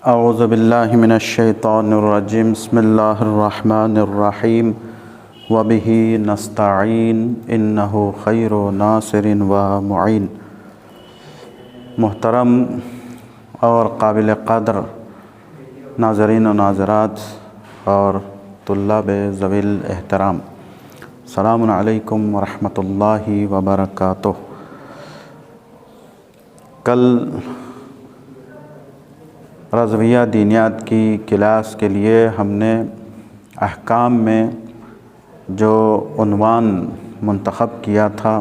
اعوذ باللہ من الشیطان الرجیم بسم اللہ الرحمن الرحیم وبہ نستعین انہ خیر ناصر و معین۔ محترم اور قابل قدر ناظرین و ناظرات اور طلاب ذوی الاحترام، السلام علیکم ورحمۃ اللہ وبرکاتہ۔ کل رضویہ دینیات کی کلاس کے لیے ہم نے احکام میں جو عنوان منتخب کیا تھا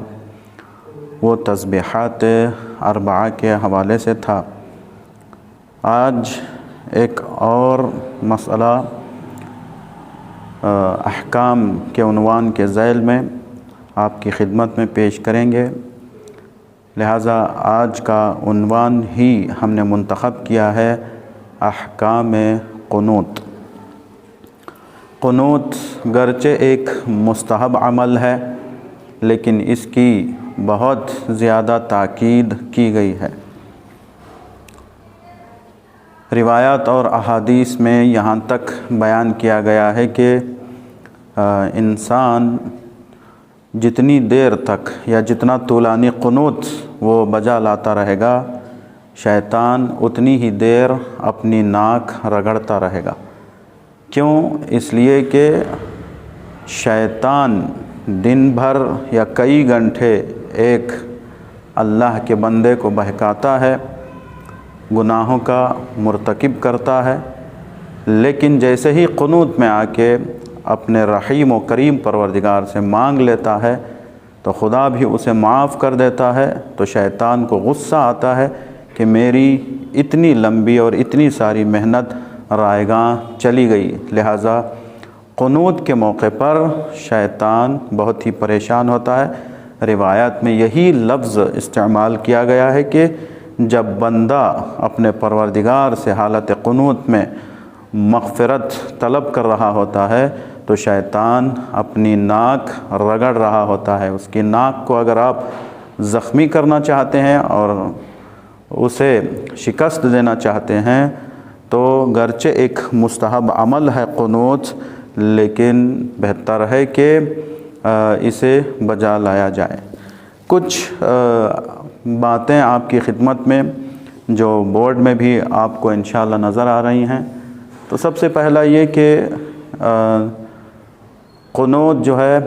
وہ تسبیحات اربعہ کے حوالے سے تھا۔ آج ایک اور مسئلہ احکام کے عنوان کے ذیل میں آپ کی خدمت میں پیش کریں گے، لہٰذا آج کا عنوان ہی ہم نے منتخب کیا ہے احکام قنوت۔ قنوت گرچہ ایک مستحب عمل ہے لیکن اس کی بہت زیادہ تاکید کی گئی ہے۔ روایات اور احادیث میں یہاں تک بیان کیا گیا ہے کہ انسان جتنی دیر تک یا جتنا طولانی قنوت وہ بجا لاتا رہے گا، شیطان اتنی ہی دیر اپنی ناک رگڑتا رہے گا۔ کیوں؟ اس لیے کہ شیطان دن بھر یا کئی گھنٹے ایک اللہ کے بندے کو بہکاتا ہے، گناہوں کا مرتکب کرتا ہے، لیکن جیسے ہی قنوت میں آ کے اپنے رحیم و کریم پروردگار سے مانگ لیتا ہے تو خدا بھی اسے معاف کر دیتا ہے۔ تو شیطان کو غصہ آتا ہے کہ میری اتنی لمبی اور اتنی ساری محنت رائیگاں چلی گئی، لہٰذا قنوت کے موقع پر شیطان بہت ہی پریشان ہوتا ہے۔ روایات میں یہی لفظ استعمال کیا گیا ہے کہ جب بندہ اپنے پروردگار سے حالت قنوت میں مغفرت طلب کر رہا ہوتا ہے تو شیطان اپنی ناک رگڑ رہا ہوتا ہے۔ اس کی ناک کو اگر آپ زخمی کرنا چاہتے ہیں اور اسے شکست دینا چاہتے ہیں تو گرچہ ایک مستحب عمل ہے قنوت، لیکن بہتر ہے کہ اسے بجا لایا جائے۔ کچھ باتیں آپ کی خدمت میں جو بورڈ میں بھی آپ کو انشاءاللہ نظر آ رہی ہیں۔ تو سب سے پہلا یہ کہ قنوت جو ہے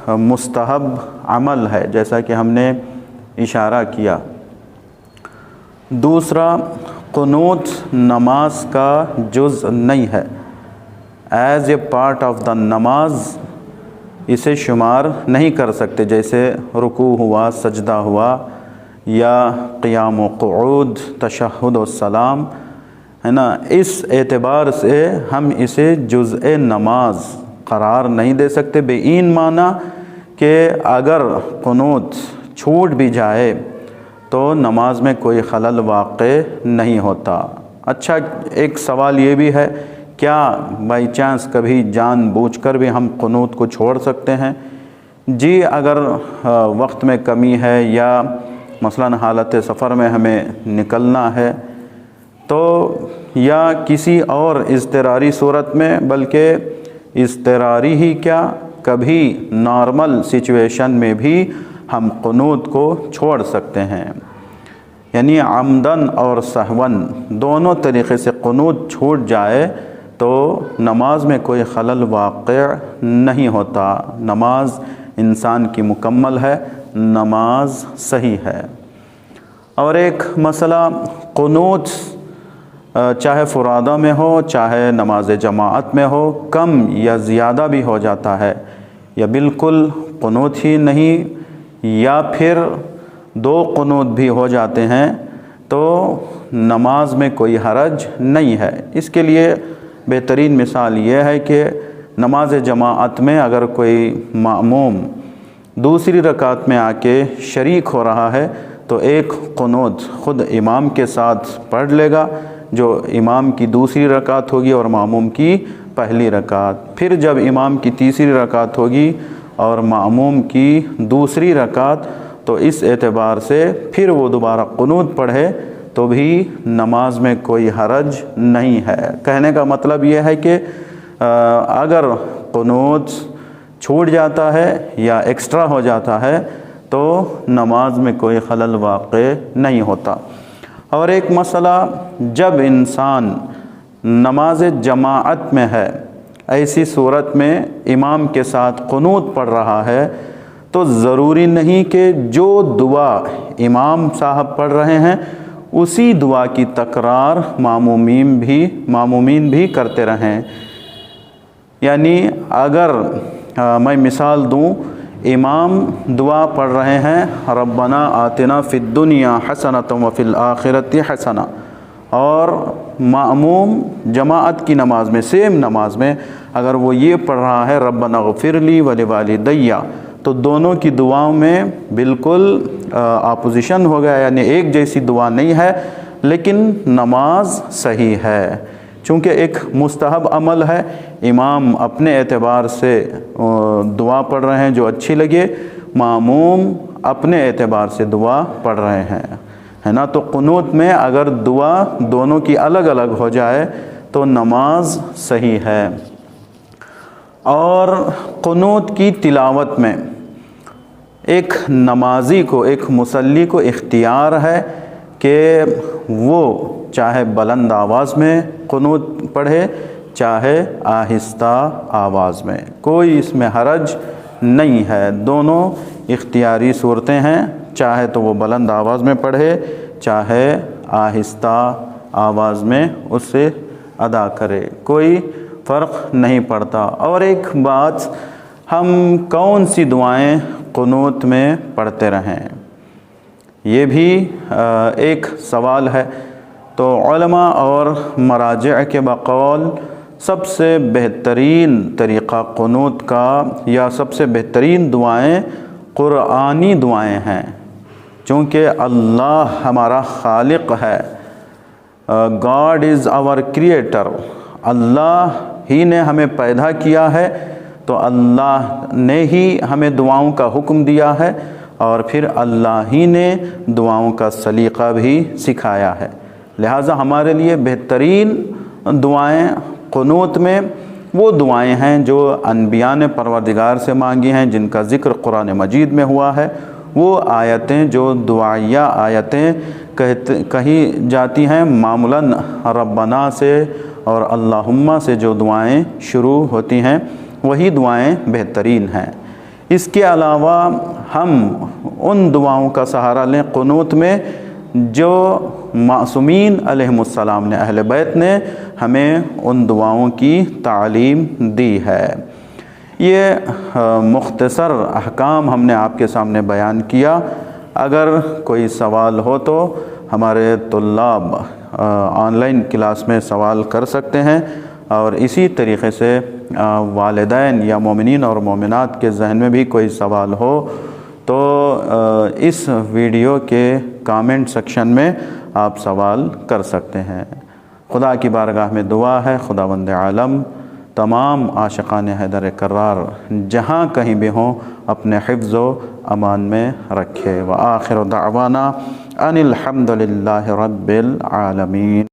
مستحب عمل ہے، جیسا کہ ہم نے اشارہ کیا۔ دوسرا، قنوت نماز کا جز نہیں ہے، as a part of the نماز اسے شمار نہیں کر سکتے، جیسے رکوع ہوا، سجدہ ہوا، یا قیام و قعود، تشہد و سلام، ہے نا۔ اس اعتبار سے ہم اسے جزء نماز قرار نہیں دے سکتے، بے این معنی کہ اگر قنوت چھوٹ بھی جائے تو نماز میں کوئی خلل واقع نہیں ہوتا۔ اچھا، ایک سوال یہ بھی ہے، کیا بائی چانس کبھی جان بوجھ کر بھی ہم قنوت کو چھوڑ سکتے ہیں؟ جی، اگر وقت میں کمی ہے یا مثلاً حالت سفر میں ہمیں نکلنا ہے تو، یا کسی اور اضطراری صورت میں، بلکہ اضطراری ہی کیا، کبھی نارمل سچویشن میں بھی ہم قنوت کو چھوڑ سکتے ہیں، یعنی عمدن اور سہون دونوں طریقے سے قنوت چھوٹ جائے تو نماز میں کوئی خلل واقع نہیں ہوتا، نماز انسان کی مکمل ہے، نماز صحیح ہے۔ اور ایک مسئلہ، قنوت چاہے فرادہ میں ہو چاہے نماز جماعت میں ہو، کم یا زیادہ بھی ہو جاتا ہے، یا بالکل قنوت ہی نہیں، یا پھر دو قنوت بھی ہو جاتے ہیں تو نماز میں کوئی حرج نہیں ہے۔ اس کے لیے بہترین مثال یہ ہے کہ نماز جماعت میں اگر کوئی مأموم دوسری رکعت میں آ کے شریک ہو رہا ہے تو ایک قنوت خود امام کے ساتھ پڑھ لے گا، جو امام کی دوسری رکعت ہوگی اور مأموم کی پہلی رکعت۔ پھر جب امام کی تیسری رکعت ہوگی اور مأموم کی دوسری رکعت، تو اس اعتبار سے پھر وہ دوبارہ قنوت پڑھے تو بھی نماز میں کوئی حرج نہیں ہے۔ کہنے کا مطلب یہ ہے کہ اگر قنوت چھوٹ جاتا ہے یا ایکسٹرا ہو جاتا ہے تو نماز میں کوئی خلل واقع نہیں ہوتا۔ اور ایک مسئلہ، جب انسان نماز جماعت میں ہے، ایسی صورت میں امام کے ساتھ قنوت پڑھ رہا ہے تو ضروری نہیں کہ جو دعا امام صاحب پڑھ رہے ہیں اسی دعا کی تکرار مامومین بھی کرتے رہیں۔ یعنی اگر میں مثال دوں، امام دعا پڑھ رہے ہیں ربنا آتنا فی الدنیا حسنۃ وفی الآخرۃ حسنہ، اور مأموم جماعت کی نماز میں، سیم نماز میں اگر وہ یہ پڑھ رہا ہے ربنا اغفر لی ولوالدی، تو دونوں کی دعاؤں میں بالکل اپوزیشن ہو گیا، یعنی ایک جیسی دعا نہیں ہے، لیکن نماز صحیح ہے۔ چونکہ ایک مستحب عمل ہے، امام اپنے اعتبار سے دعا پڑھ رہے ہیں جو اچھی لگے، ماموم اپنے اعتبار سے دعا پڑھ رہے ہیں، ہے نا۔ تو قنوت میں اگر دعا دونوں کی الگ الگ ہو جائے تو نماز صحیح ہے۔ اور قنوت کی تلاوت میں ایک نمازی کو، ایک مصلی کو اختیار ہے کہ وہ چاہے بلند آواز میں قنوت پڑھے چاہے آہستہ آواز میں، کوئی اس میں حرج نہیں ہے، دونوں اختیاری صورتیں ہیں، چاہے تو وہ بلند آواز میں پڑھے چاہے آہستہ آواز میں اس سے ادا کرے، کوئی فرق نہیں پڑتا۔ اور ایک بات، ہم کون سی دعائیں قنوت میں پڑھتے رہیں، یہ بھی ایک سوال ہے۔ تو علماء اور مراجع کے بقول سب سے بہترین طریقہ قنوت کا یا سب سے بہترین دعائیں قرآنی دعائیں ہیں، چونکہ اللہ ہمارا خالق ہے، گاڈ از آور کریٹر، اللہ ہی نے ہمیں پیدا کیا ہے، تو اللہ نے ہی ہمیں دعاؤں کا حکم دیا ہے، اور پھر اللہ ہی نے دعاؤں کا سلیقہ بھی سکھایا ہے۔ لہٰذا ہمارے لیے بہترین دعائیں قنوت میں وہ دعائیں ہیں جو انبیاء نے پروردگار سے مانگی ہیں، جن کا ذکر قرآن مجید میں ہوا ہے، وہ آیتیں جو دعائیہ آیتیں کہی جاتی ہیں، معمولاً ربنا سے اور اللہم سے جو دعائیں شروع ہوتی ہیں وہی دعائیں بہترین ہیں۔ اس کے علاوہ ہم ان دعاؤں کا سہارا لیں قنوت میں جو معصومین علیہم السلام نے، اہل بیت نے ہمیں ان دعاؤں کی تعلیم دی ہے۔ یہ مختصر احکام ہم نے آپ کے سامنے بیان کیا۔ اگر کوئی سوال ہو تو ہمارے طلاب آن لائن کلاس میں سوال کر سکتے ہیں، اور اسی طریقے سے والدین یا مومنین اور مومنات کے ذہن میں بھی کوئی سوال ہو تو اس ویڈیو کے کامنٹ سیکشن میں آپ سوال کر سکتے ہیں۔ خدا کی بارگاہ میں دعا ہے خداوند عالم تمام عاشقان حیدر کرار جہاں کہیں بھی ہوں اپنے حفظ و امان میں رکھے۔ وآخر دعوانا ان الحمد للہ رب العالمین۔